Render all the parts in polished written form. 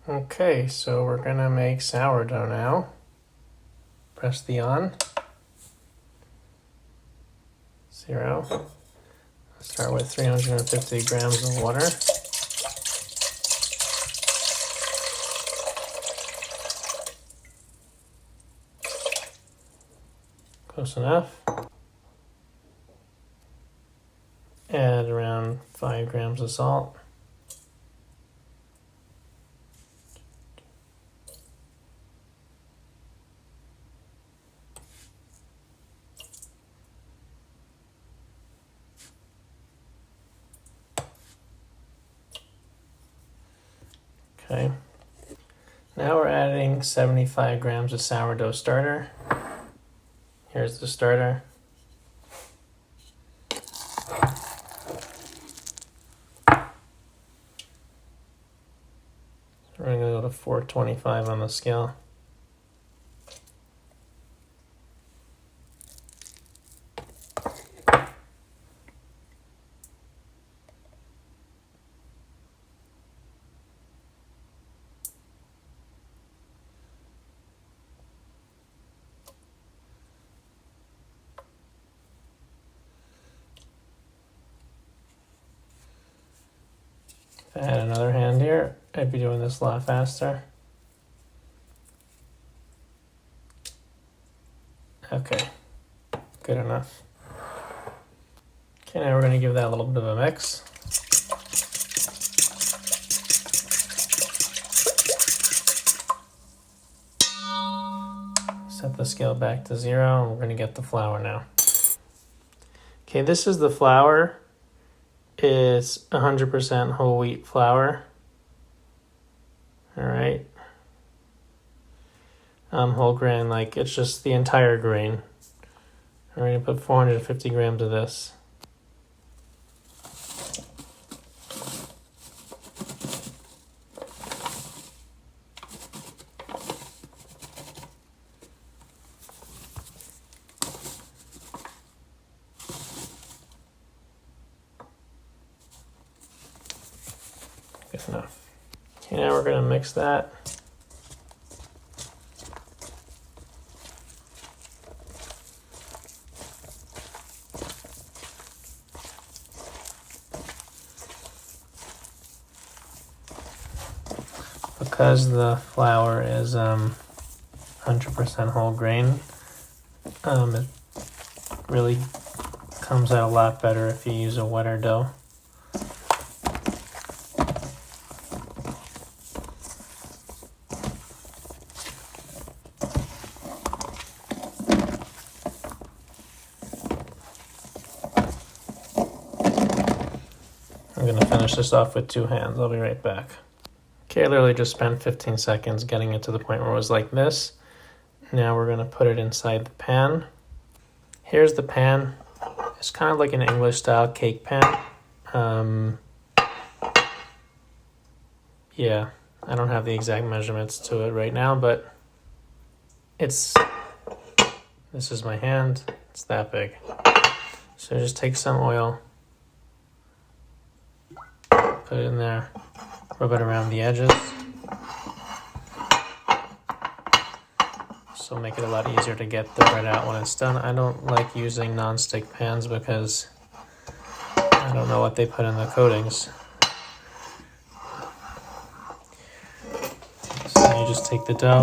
Okay, so we're gonna make sourdough now. Press the on. 0. Start with 350 grams of water. Close enough. Add around 5 grams of salt. Okay. Now we're adding 75 grams of sourdough starter. Here's the starter. We're going to go to 425 on the scale. If I had another hand here, I'd be doing this a lot faster. Okay, good enough. Okay, now we're going to give that a little bit of a mix. Set the scale back to 0, and we're going to get the flour now. Okay, this is the flour. It's 100% whole wheat flour. All right. Whole grain, like it's just the entire grain. We're going to put 450 grams of this. Good enough. Okay, now we're going to mix that. Because the flour is 100% whole grain, it really comes out a lot better if you use a wetter dough. I'm going to finish this off with 2 hands. I'll be right back. Okay, I literally just spent 15 seconds getting it to the point where it was like this. Now we're going to put it inside the pan. Here's the pan. It's kind of like an English style cake pan. Yeah, I don't have the exact measurements to it right now, but this is my hand. It's that big. So just take some oil, put it in there, rub it around the edges. So make it a lot easier to get the bread out when it's done. I don't like using non-stick pans because I don't know what they put in the coatings. So you just take the dough.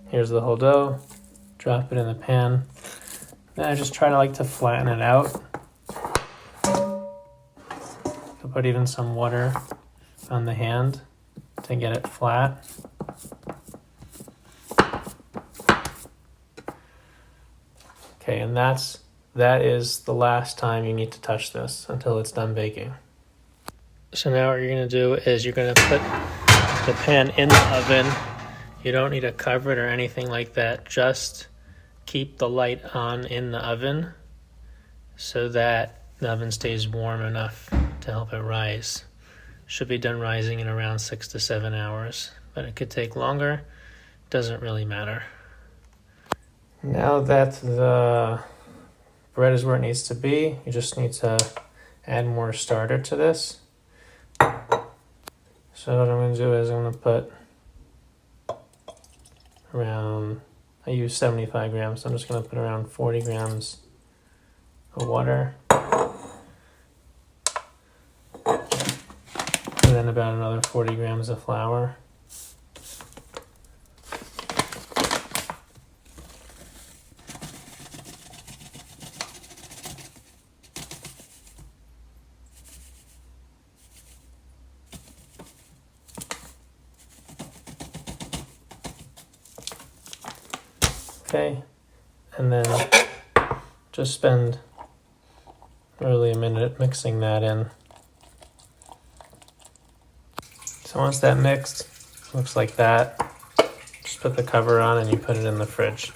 Here's the whole dough. Drop it in the pan. Then I just try to flatten it out. Put even some water on the hand to get it flat. Okay, and that is the last time you need to touch this until it's done baking. So now what you're going to do is you're going to put the pan in the oven. You don't need to cover it or anything like that. Just keep the light on in the oven so that the oven stays warm enough to help it rise. Should be done rising in around 6 to 7 hours, but it could take longer. Doesn't really matter. Now that the bread is where it needs to be, you just need to add more starter to this. So what I'm going to do is I'm going to put around, I use 75 grams, so I'm just going to put around 40 grams of water. And then about another 40 grams of flour. Okay, and then just spend really a minute mixing that in. So once that mixed, looks like that, just put the cover on and you put it in the fridge.